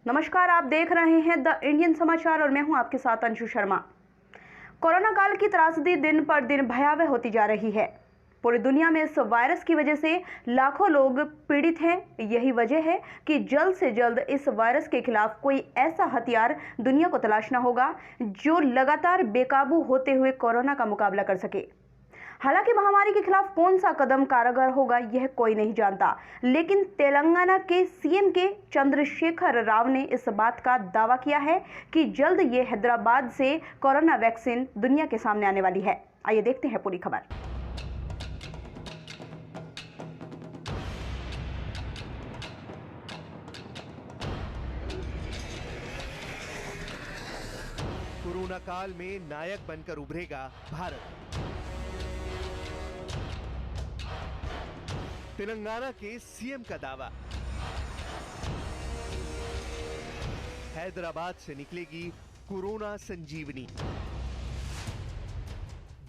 नमस्कार, आप देख रहे हैं द इंडियन समाचार और मैं हूं आपके साथ अंशु शर्मा। कोरोना काल की त्रासदी दिन पर दिन भयावह होती जा रही है। पूरी दुनिया में इस वायरस की वजह से लाखों लोग पीड़ित हैं। यही वजह है कि जल्द से जल्द इस वायरस के खिलाफ कोई ऐसा हथियार दुनिया को तलाशना होगा जो लगातार बेकाबू होते हुए कोरोना का मुकाबला कर सके। हालांकि महामारी के खिलाफ कौन सा कदम कारगर होगा यह कोई नहीं जानता, लेकिन तेलंगाना के सीएम के चंद्रशेखर राव ने इस बात का दावा किया है कि जल्द ये हैदराबाद से कोरोना वैक्सीन दुनिया के सामने आने वाली है। आइए देखते हैं पूरी खबर। कोरोना काल में नायक बनकर उभरेगा भारत। तेलंगाना के सीएम का दावा। हैदराबाद से निकलेगी कोरोना संजीवनी।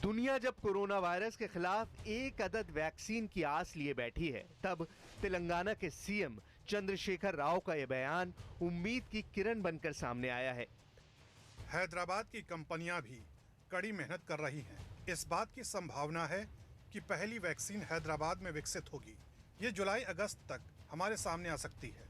दुनिया जब कोरोना वायरस के खिलाफ एक अदद वैक्सीन की आस लिए बैठी है, तब तेलंगाना के सीएम चंद्रशेखर राव का यह बयान उम्मीद की किरण बनकर सामने आया है। हैदराबाद की कंपनियां भी कड़ी मेहनत कर रही हैं। इस बात की संभावना है कि पहली वैक्सीन हैदराबाद में विकसित होगी। ये जुलाई अगस्त तक हमारे सामने आ सकती है।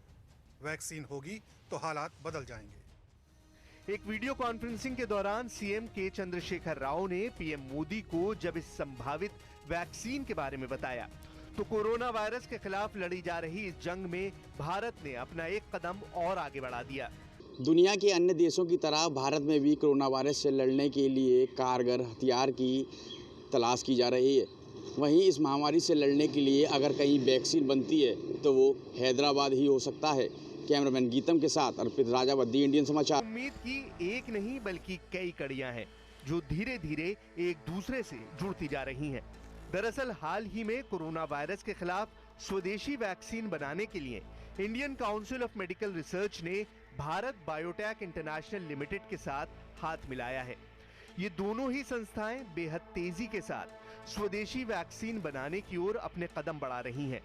वैक्सीन होगी तो हालात बदल जाएंगे। एक वीडियो कॉन्फ्रेंसिंग के दौरान सीएम के चंद्रशेखर राव ने पीएम मोदी को जब इस संभावित वैक्सीन के बारे में बताया, तो कोरोना वायरस के खिलाफ लड़ी जा रही इस जंग में भारत ने अपना एक कदम और आगे बढ़ा दिया। दुनिया के अन्य देशों की तरह भारत में भी कोरोना वायरस से लड़ने के लिए कारगर हथियार की तलाश की जा रही है। वहीं इस महामारी से लड़ने के लिए अगर कहीं वैक्सीन बनती है तो वो हैदराबाद ही हो सकता है। कैमरामैन गीतम के साथ अर्पित राजावती, इंडियन समाचार। उम्मीद की एक नहीं बल्कि कई कड़ियां हैं जो धीरे धीरे एक दूसरे से जुड़ती जा रही हैं। दरअसल हाल ही में कोरोना वायरस के खिलाफ स्वदेशी वैक्सीन बनाने के लिए Indian council of medical research ने भारत बायोटेक इंटरनेशनल लिमिटेड के साथ हाथ मिलाया है। ये दोनों ही संस्थाएं बेहद तेजी के साथ स्वदेशी वैक्सीन बनाने की ओर अपने कदम बढ़ा रही हैं।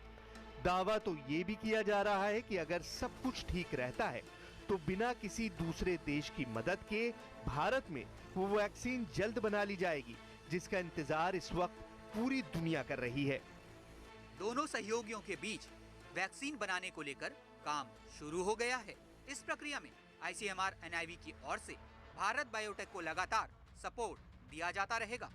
दावा तो ये भी किया जा रहा है कि अगर सब कुछ ठीक रहता है तो बिना किसी दूसरे देश की मदद के भारत में वो वैक्सीन जल्द बना ली जाएगी, जिसका इंतजार इस वक्त पूरी दुनिया कर रही है। दोनों सहयोगियों के बीच वैक्सीन बनाने को लेकर काम शुरू हो गया है। इस प्रक्रिया में ICMR NIV की ओर से भारत बायोटेक को लगातार सपोर्ट दिया जाता रहेगा।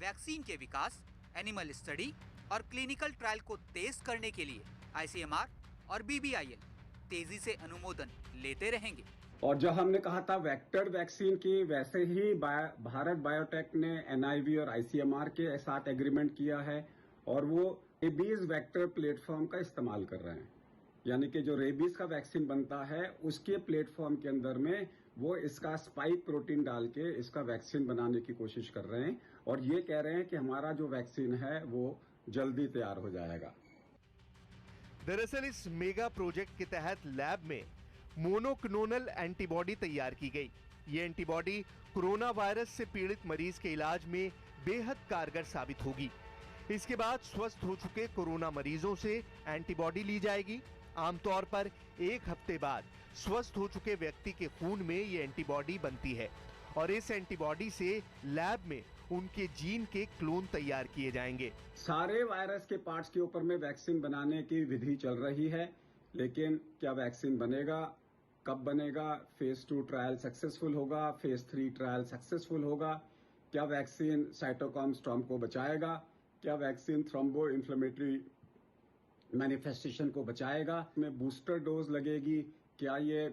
वैक्सीन के विकास, एनिमल स्टडी और क्लिनिकल ट्रायल को तेज करने के लिए ICMR और BBIL तेजी से अनुमोदन लेते रहेंगे। और जो हमने कहा था वेक्टर वैक्सीन की, वैसे ही भारत बायोटेक ने NIV और ICMR के साथ एग्रीमेंट किया है और वो रेबीज वेक्टर प्लेटफॉर्म का इस्तेमाल कर रहे हैं। यानी कि जो रेबीज का वैक्सीन बनता है उसके प्लेटफॉर्म के अंदर में वो इसका स्पाइक प्रोटीन डाल के इसका वैक्सीन बनाने की कोशिश कर रहे हैं और ये कह रहे हैं कि हमारा जो वैक्सीन है वो जल्दी तैयार हो जाएगा। दरअसल इस मेगा प्रोजेक्ट के तहत लैब में मोनोक्लोनल एंटीबॉडी तैयार की गई। ये एंटीबॉडी कोरोना वायरस से पीड़ित मरीज के इलाज में बेहद कारगर साबित होगी। इसके बाद स्वस्थ हो चुके कोरोना मरीजों से एंटीबॉडी ली जाएगी। आमतौर पर एक हफ्ते बाद स्वस्थ हो चुके व्यक्ति के खून में ये एंटीबॉडी बनती है और इस एंटीबॉडी से लैब में उनके जीन के क्लोन तैयार किए जाएंगे। सारे वायरस के पार्ट्स के ऊपर में वैक्सीन बनाने की विधि चल रही है, लेकिन क्या वैक्सीन बनेगा, कब बनेगा, फेज 2 ट्रायल सक्सेसफुल होगा, फेज 3 ट्रायल सक्सेसफुल होगा, क्या वैक्सीन साइटोकाइन स्टॉर्म को बचाएगा, क्या वैक्सीन थ्रोम्बो इन्फ्लेमेटरी मैनिफेस्टेशन को बचाएगा, में बूस्टर डोज लगेगी, क्या ये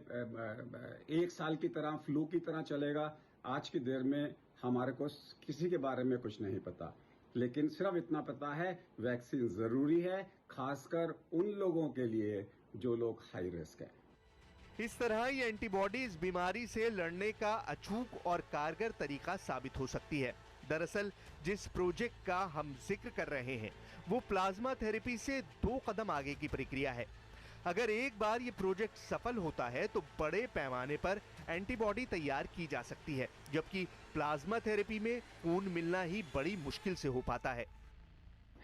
एक साल की तरह फ्लू की तरह चलेगा, आज की देर में हमारे को किसी के बारे में कुछ नहीं पता। लेकिन सिर्फ इतना पता है वैक्सीन जरूरी है, खासकर उन लोगों के लिए जो लोग हाई रिस्क है। इस तरह ये एंटीबॉडी इस बीमारी से लड़ने का अचूक और कारगर तरीका साबित हो सकती है। दरअसल जिस प्रोजेक्ट का हम जिक्र कर रहे हैं वो प्लाज्मा थेरेपी से 2 कदम आगे की प्रक्रिया है। अगर एक बार ये प्रोजेक्ट सफल होता है तो बड़े पैमाने पर एंटीबॉडी तैयार की जा सकती है, जबकि प्लाज्मा थेरेपी में खून मिलना ही बड़ी मुश्किल से हो पाता है।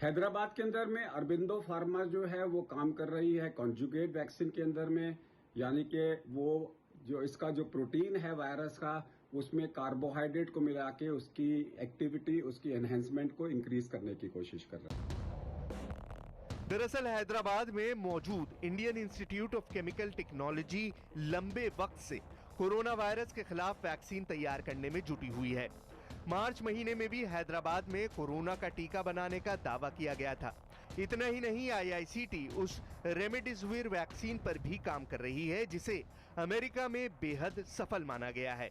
हैदराबाद के अंदर में अरबिंदो फार्मा जो है वो काम कर रही है कॉन्जुगेट वैक्सीन के अंदर में। यानी कि वो जो इसका जो प्रोटीन है वायरस का, उसमें कार्बोहाइड्रेट को मिला के उसकी एक्टिविटी, उसकी एनहेंसमेंट को इंक्रीज करने की कोशिश कर रहा है। दरअसल हैदराबाद में मौजूद Indian institute of chemical technology लंबे वक्त से कोरोना वायरस के खिलाफ वैक्सीन तैयार करने में जुटी हुई है। मार्च महीने में भी हैदराबाद में कोरोना का टीका बनाने का दावा किया गया था। इतना ही नहीं, IICT उस रेमडेसिविर वैक्सीन पर भी काम कर रही है, जिसे अमेरिका में बेहद सफल माना गया है।